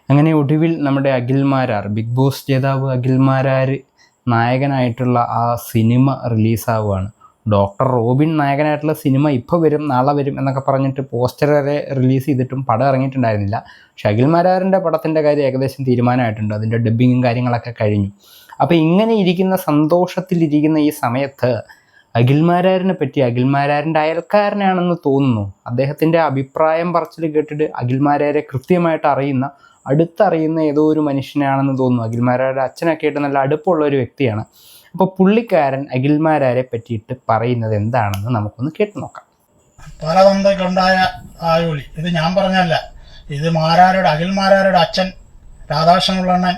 അങ്ങനെ ഒടുവിൽ നമ്മുടെ അഖിൽമാരാർ, ബിഗ് ബോസ് ജേതാവ് അഖിൽമാരാർ നായകനായിട്ടുള്ള ആ സിനിമ റിലീസാവുകയാണ്. ഡോക്ടർ റോബിൻ നായകനായിട്ടുള്ള സിനിമ ഇപ്പോൾ വരും, നാളെ വരും എന്നൊക്കെ പറഞ്ഞിട്ട് പോസ്റ്റർ വരെ റിലീസ് ചെയ്തിട്ടും പടം ഇറങ്ങിയിട്ടുണ്ടായിരുന്നില്ല. പക്ഷെ അഖിൽമാരാറിൻ്റെ പടത്തിൻ്റെ കാര്യം ഏകദേശം തീരുമാനമായിട്ടുണ്ട്. അതിൻ്റെ ഡബ്ബിങ്ങും കാര്യങ്ങളൊക്കെ കഴിഞ്ഞു. അപ്പോൾ ഇങ്ങനെ ഇരിക്കുന്ന സന്തോഷത്തിലിരിക്കുന്ന ഈ സമയത്ത് അഖിൽമാരാറിനെ പറ്റി, അഖിൽമാരാറിൻ്റെ അയൽക്കാരനാണെന്ന് തോന്നുന്നു, അദ്ദേഹത്തിൻ്റെ അഭിപ്രായം പറച്ചിൽ കേട്ടിട്ട് അഖിൽമാരാരെ കൃത്യമായിട്ട് അടുത്തറിയുന്ന ഏതോ ഒരു മനുഷ്യനാണെന്ന് തോന്നുന്നു. അഖിൽമാരാരുടെ അച്ഛനൊക്കെ ആയിട്ട് നല്ല അടുപ്പമുള്ള ഒരു വ്യക്തിയാണ്. അപ്പോൾ പുള്ളിക്കാരൻ അഖിൽമാരാരെ പറ്റിയിട്ട് പറയുന്നത് എന്താണെന്ന് നമുക്കൊന്ന് കേട്ടു നോക്കാം. പല തന്തയ്ക്കുണ്ടായ ആയോളി, ഇത് ഞാൻ പറഞ്ഞല്ല, ഇത് അഖിൽമാരാരുടെ അച്ഛൻ രാധാകൃഷ്ണപിള്ള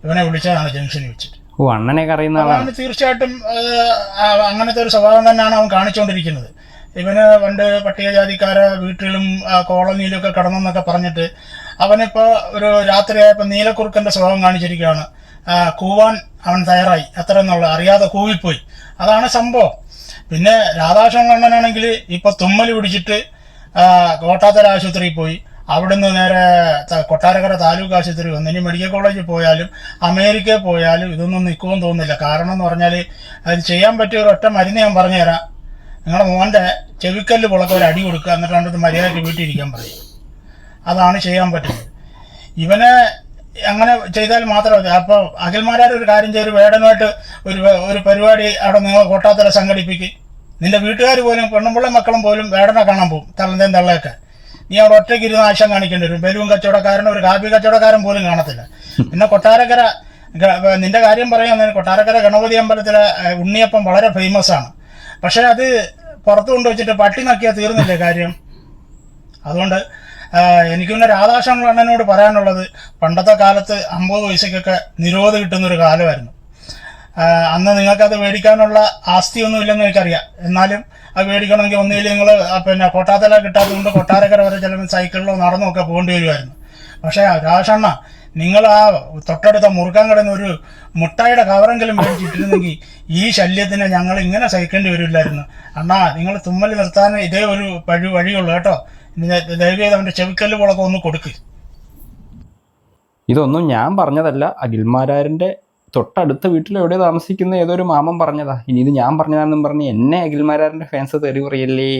ഇവനെ വിളിച്ചതാണ് ജംഗ്ഷനിൽ വെച്ചിട്ട്. ഓ, അണ്ണനെയൊക്കെ അറിയുന്ന ആളാണ്. തീർച്ചയായിട്ടും അങ്ങനത്തെ ഒരു സ്വഭാവം തന്നെയാണ് അവൻ കാണിച്ചുകൊണ്ടിരിക്കുന്നത്. ഇവന് പണ്ട് പട്ടികജാതിക്കാരെ വീട്ടിലും കോളനിയിലും ഒക്കെ കടന്നെന്നൊക്കെ പറഞ്ഞിട്ട് അവനിപ്പോൾ ഒരു രാത്രിയായപ്പോൾ നീലക്കുറുക്കൻ്റെ സ്വഭാവം കാണിച്ചിരിക്കുകയാണ്. കൂവാൻ അവൻ തയ്യാറായി, അത്ര എന്നുള്ള അറിയാതെ കൂവിപ്പോയി. അതാണ് സംഭവം. പിന്നെ രാധാകൃഷ്ണനാണെങ്കിൽ ഇപ്പോൾ തുമ്മൽ പിടിച്ചിട്ട് കോട്ടാത്തല ആശുപത്രിയിൽ പോയി, അവിടുന്ന് നേരെ കൊട്ടാരക്കര താലൂക്ക് ആശുപത്രി വന്നു. ഇനി മെഡിക്കൽ കോളേജിൽ പോയാലും അമേരിക്കയിൽ പോയാലും ഇതൊന്നും നിൽക്കുമെന്ന് തോന്നുന്നില്ല. കാരണം എന്ന് പറഞ്ഞാൽ അത് ചെയ്യാൻ പറ്റിയ ഒരു ഒറ്റ മരുന്ന് ഞാൻ പറഞ്ഞുതരാം. നിങ്ങളുടെ മോൻ്റെ ചെവിക്കല്ല് പുളക്ക ഒരു അടി കൊടുക്കുക, എന്നിട്ട് കണ്ടിട്ട് മര്യാദയ്ക്ക് വീട്ടിലിരിക്കാൻ പറയും. അതാണ് ചെയ്യാൻ പറ്റുന്നത്. ഇവനെ അങ്ങനെ ചെയ്താൽ മാത്രമേ. അപ്പോൾ അഖിൽമാരാർ ഒരു കാര്യം ചെയ്ത് വേടനുമായിട്ട് ഒരു പരിപാടി അവിടെ നിങ്ങൾ കോട്ടാത്തല സംഘടിപ്പിക്കും. നിന്റെ വീട്ടുകാർ പോലും പെണ്ണുമ്പിള്ള മക്കളും പോലും വേടനെ കാണാൻ പോകും, തള്ളന്തേം തള്ളയൊക്കെ. നീ അവിടെ ഒറ്റയ്ക്ക് ഇരുന്ന് ആശം കാണിക്കേണ്ടി വരും. ബലൂൺ കച്ചവടക്കാരനും ഒരു കാപ്പി കച്ചവടക്കാരൻ പോലും കാണത്തില്ല. പിന്നെ കൊട്ടാരക്കര, നിന്റെ കാര്യം പറയാൻ, കൊട്ടാരക്കര ഗണപതി അമ്പലത്തിലെ ഉണ്ണിയപ്പം വളരെ ഫേമസ് ആണ്. പക്ഷേ അത് പുറത്ത് കൊണ്ടുവച്ചിട്ട് പട്ടി നക്കിയാൽ തീർന്നില്ലേ കാര്യം. അതുകൊണ്ട് എനിക്കൊന്ന് രാധാകൃഷ്ണനോട് പറയാനുള്ളത്, പണ്ടത്തെ കാലത്ത് 50 പൈസയ്ക്കൊക്കെ നിരോധം കിട്ടുന്നൊരു കാലമായിരുന്നു. അന്ന് നിങ്ങൾക്കത് മേടിക്കാനുള്ള ആസ്തിയൊന്നും ഇല്ലെന്ന് എനിക്കറിയാം. എന്നാലും അത് മേടിക്കണമെങ്കിൽ ഒന്നുകിൽ നിങ്ങൾ പിന്നെ കോട്ടാത്തല കിട്ടാത്തതുകൊണ്ട് കൊട്ടാരക്കര വരെ ചിലപ്പോൾ സൈക്കിളിലോ നടന്നോ ഒക്കെ പോകേണ്ടി വരുമായിരുന്നു. പക്ഷേ രാധാകൃഷ്ണ, നിങ്ങൾ ആ തൊട്ടടുത്ത മുറുക്കാൻ കിടന്ന ഒരു മുട്ടായിയുടെ കവറെങ്കിലും മേടിച്ചിട്ടിരുന്നെങ്കിൽ ഈ ശല്യത്തിന് ഞങ്ങൾ ഇങ്ങനെ സഹിക്കേണ്ടി വരില്ലായിരുന്നു. അണ്ണാ, നിങ്ങൾ തുമ്മൽ നിർത്താൻ ഇതേ ഒരു വഴിയുള്ളൂ കേട്ടോ. ദയവേത് അവൻ്റെ ചെവിക്കല്ല് പുളക്കം ഒന്ന് കൊടുക്ക്. ഇതൊന്നും ഞാൻ പറഞ്ഞതല്ല, അഖിൽമാരാറിൻ്റെ തൊട്ടടുത്ത വീട്ടിൽ എവിടെ താമസിക്കുന്ന ഏതൊരു മാമൻ പറഞ്ഞതാ. ഇനി ഇത് ഞാൻ പറഞ്ഞതാണെന്നും പറഞ്ഞ് എന്നെ അഖിൽമാരാറിൻ്റെ ഫാൻസ് തെറി പറയല്ലേ.